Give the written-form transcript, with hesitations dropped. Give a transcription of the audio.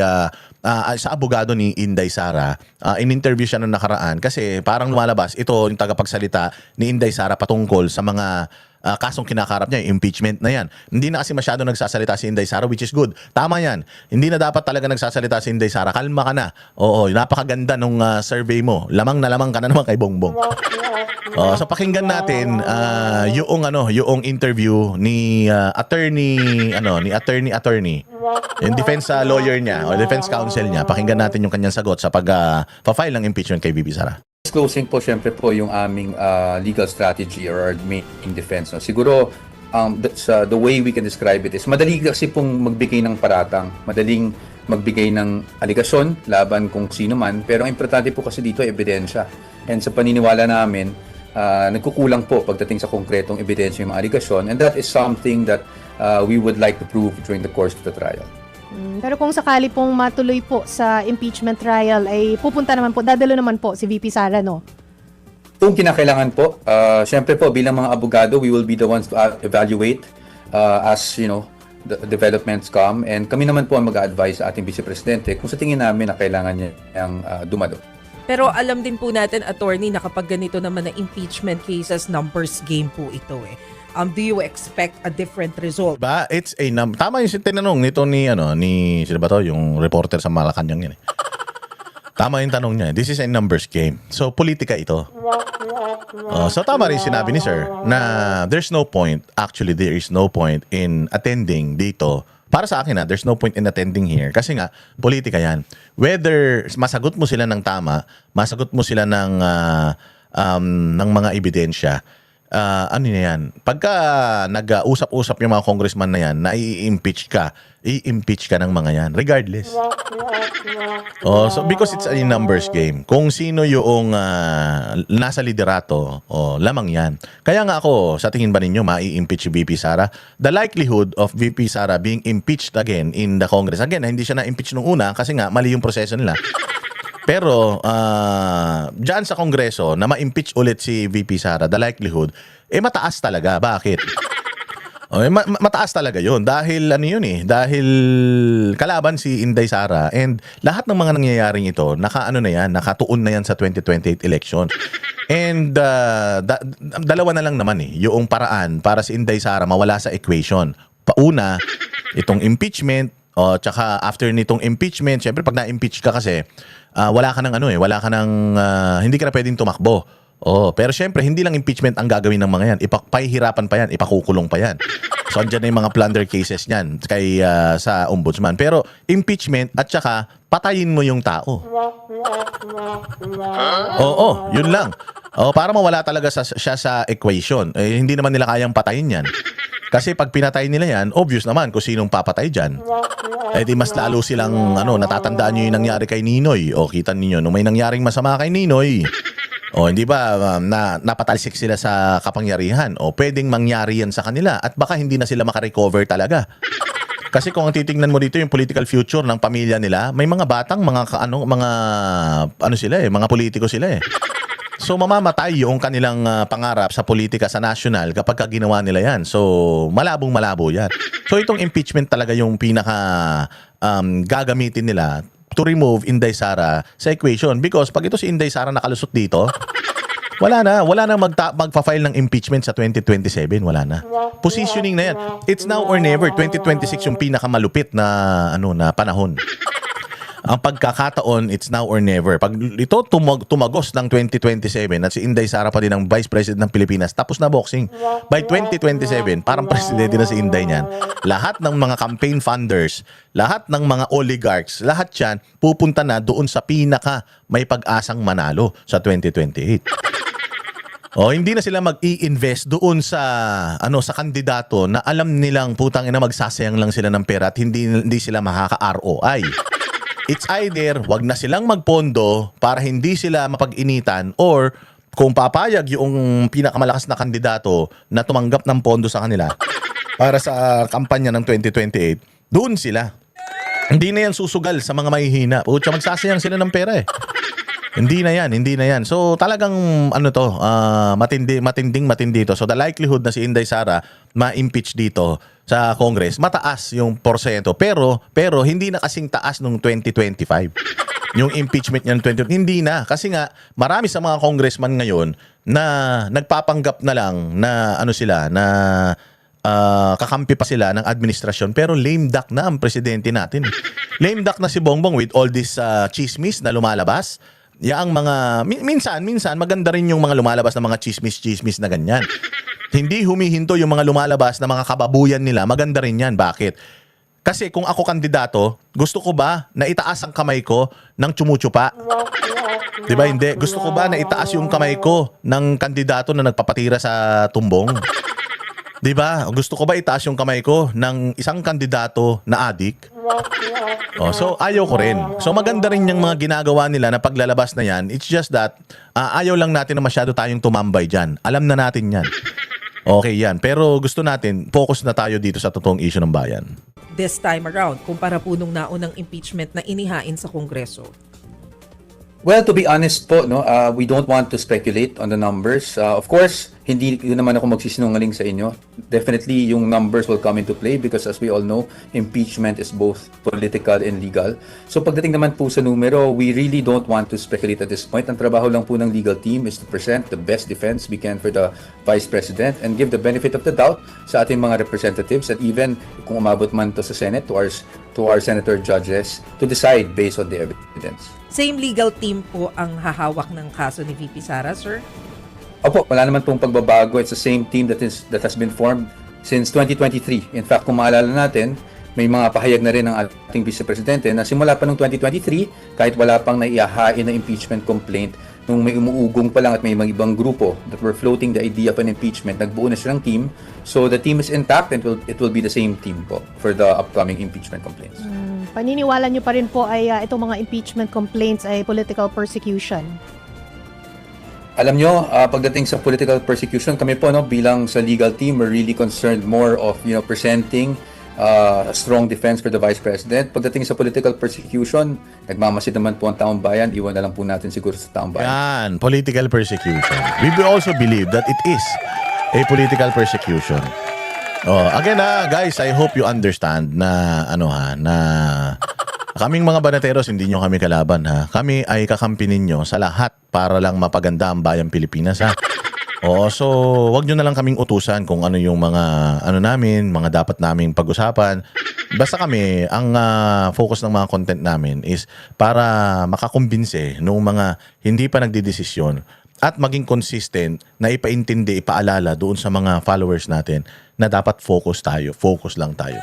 sa abogado ni Inday Sara, in-interview siya noong nakaraan kasi parang lumalabas ito yung tagapagsalita ni Inday Sara patungkol sa mga kasong kinakarap niya, yung impeachment na yan. Hindi na kasi masyado nagsasalita si Inday Sara, which is good. Tama yan. Hindi na dapat talaga nagsasalita si Inday Sara. Kalma ka na. Oo, napakaganda nung survey mo. Lamang na lamang ka na naman kay Bongbong. So pakinggan natin yung interview ni attorney yung defense lawyer niya o defense counsel niya. Pakinggan natin yung kanyang sagot sa pag-file ng impeachment kay VP Sara. Disclosing po syempre po yung aming legal strategy or our main defense. No? Siguro the way we can describe it is madali kasi pong magbigay ng paratang, madaling magbigay ng aligasyon laban kung sino man, pero ang importante po kasi dito ay ebidensya. And sa paniniwala namin, nagkukulang po pagdating sa konkretong ebidensya yung mga aligasyon, and that is something that we would like to prove during the course of the trial. Pero kung sakali pong matuloy po sa impeachment trial, ay pupunta naman po, dadalo naman po si VP Sara, no? Kung kinakailangan po, syempre po bilang mga abogado, we will be the ones to evaluate as the developments come, and kami naman po ang mag-a-advise sa ating Vice Presidente kung sa tingin namin na kailangan niya ang dumalo. Pero alam din po natin, attorney, na kapag ganito naman na impeachment cases, numbers game po ito eh. Do you expect a different result? Ba, it's a tama yung tinanong nito ni sino ba to, yung reporter sa Malacanang yan eh. Tama yung tanong niya. This is a numbers game. So politika ito. So tama rin sinabi ni sir na there is no point in attending dito. Para sa akin there's no point in attending here kasi nga politika yan. Whether masagot mo sila ng tama, masagot mo sila ng mga ebidensya, ano na yan? Pagka nag-usap-usap yung mga congressman na yan, na i-impeach ka ng mga yan, regardless. So because it's a numbers game. Kung sino yung nasa liderato, lamang yan. Kaya nga ako, sa tingin ba ninyo, mai-impeach si VP Sara? The likelihood of VP Sara being impeached again in the Congress, again, hindi siya na-impeach nung una kasi nga, mali yung proseso nila. Pero dyan sa Kongreso na ma-impeach ulit si VP Sara, the likelihood, mataas talaga. Bakit? Mataas talaga yun. Dahil dahil kalaban si Inday Sara and lahat ng mga nangyayaring ito, nakatuon na yan sa 2028 election. And dalawa na lang naman yung paraan para si Inday Sara mawala sa equation. Pauna, itong impeachment, tsaka after nitong impeachment, syempre pag na-impeach ka kasi, wala ka ng hindi ka na pwedeng tumakbo. Pero syempre hindi lang impeachment ang gagawin ng mga yan. Ipahihirapan pa yan, ipakukulong pa yan. So andyan na yung mga plunder cases niyan sa ombudsman. Pero impeachment at saka patayin mo yung tao. Yun lang. Para mawala talaga siya sa equation. Hindi naman nila kayang patayin yan. Kasi pag pinatay nila yan, obvious naman kung sinong papatay dyan. Di mas lalo silang, natatandaan nyo yung nangyari kay Ninoy. Kita ninyo, nung may nangyaring masama kay Ninoy, hindi ba napatalsik sila sa kapangyarihan? Pwedeng mangyari yan sa kanila at baka hindi na sila makarecover talaga. Kasi kung titingnan mo dito yung political future ng pamilya nila, may mga batang, mga politiko sila eh. So mamamatay yung kanilang pangarap sa politika sa national kapag ginawa nila yan. So malabong-malabo yan. So itong impeachment talaga yung pinaka gagamitin nila to remove Inday Sara sa equation. Because pag ito si Inday Sara nakalusot dito, wala na magpa-file ng impeachment sa 2027, wala na. Positioning na yan. It's now or never. 2026 yung pinakamalupit na panahon. Ang pagkakataon, it's now or never. Pag ito tumagos ng 2027 at si Inday Sara pa din ang Vice President ng Pilipinas, tapos na boxing. By 2027, parang presidente na si Inday niyan. Lahat ng mga campaign funders, lahat ng mga oligarchs, lahat yan pupunta na doon sa pinaka may pag-asang manalo sa 2028. Hindi na sila mag-i-invest doon sa sa kandidato na alam nilang putang ina magsasayang lang sila ng pera at hindi sila makaka-ROI. It's either wag na silang magpondo para hindi sila mapag-initan or kung papayag yung pinakamalakas na kandidato na tumanggap ng pondo sa kanila para sa kampanya ng 2028, doon sila. Hindi na yan susugal sa mga mahihina. Pucha, magsasayang sila ng pera eh. Hindi na yan. So talagang ano to, matinding to. So the likelihood na si Inday Sara ma-impeach dito sa Congress, mataas yung porsyento. Pero hindi na kasing taas nung 2025. Yung impeachment niya ng 2020, hindi na. Kasi nga, marami sa mga congressman ngayon na nagpapanggap na lang na ano sila, na kakampi pa sila ng administrasyon, pero lame duck na ang presidente natin. Lame duck na si Bongbong with all this chismis na lumalabas. Yaang mga, minsan maganda rin yung mga lumalabas na mga chismis na ganyan. Hindi humihinto yung mga lumalabas na mga kababuyan nila, maganda rin yan. Bakit? Kasi kung ako kandidato, gusto ko ba na itaas ang kamay ko ng tsumutsupa? Diba hindi? Gusto ko ba na itaas yung kamay ko ng kandidato na nagpapatira sa tumbong? Diba? Gusto ko ba itaas yung kamay ko ng isang kandidato na adik? So ayaw ko rin. So maganda rin yung mga ginagawa nila na paglalabas na yan. It's just that ayaw lang natin na masyado tayong tumambay dyan. Alam na natin yan. Okay yan. Pero gusto natin, focus na tayo dito sa totoong issue ng bayan. This time around, kumpara po nung naunang impeachment na inihain sa Kongreso? Well, to be honest po, no, we don't want to speculate on the numbers. Of course, hindi yun naman ako magsisinungaling sa inyo. Definitely, yung numbers will come into play because as we all know, impeachment is both political and legal. So pagdating naman po sa numero, we really don't want to speculate at this point. Ang trabaho lang po ng legal team is to present the best defense we can for the Vice President and give the benefit of the doubt sa ating mga representatives and even kung umabot man to sa Senate, to our senator judges to decide based on the evidence. Same legal team po ang hahawak ng kaso ni VP Sara, sir? Opo, wala naman pong pagbabago. It's the same team that has been formed since 2023. In fact, kung maalala natin, may mga pahayag na rin ng ating Vice Presidente na simula pa noong 2023, kahit wala pang naiahain na impeachment complaint, nung may umuugong pa lang at may mga ibang grupo that were floating the idea of an impeachment, nagbuo na silang team. So the team is intact and it will be the same team po for the upcoming impeachment complaints. Paniniwala nyo pa rin po ay itong mga impeachment complaints ay political persecution? Alam nyo, pagdating sa political persecution, kami po bilang sa legal team, we're really concerned more of presenting a strong defense for the Vice President. Pagdating sa political persecution, nagmamasid naman po ang taong bayan, iwan na lang po natin siguro sa taong bayan. Yan, political persecution. We also believe that it is a political persecution. Again guys, I hope you understand na na kaming mga banateros, hindi nyo kami kalaban ha. Kami ay kakampi ninyo sa lahat para lang mapaganda ang bayang Pilipinas ha. So wag nyo na lang kaming utusan kung ano yung mga namin, mga dapat naming pag-usapan. Basta kami, ang focus ng mga content namin is para makakumbinse noong mga hindi pa nagdidesisyon at maging consistent na ipaintindi, ipaalala doon sa mga followers natin na dapat focus lang tayo.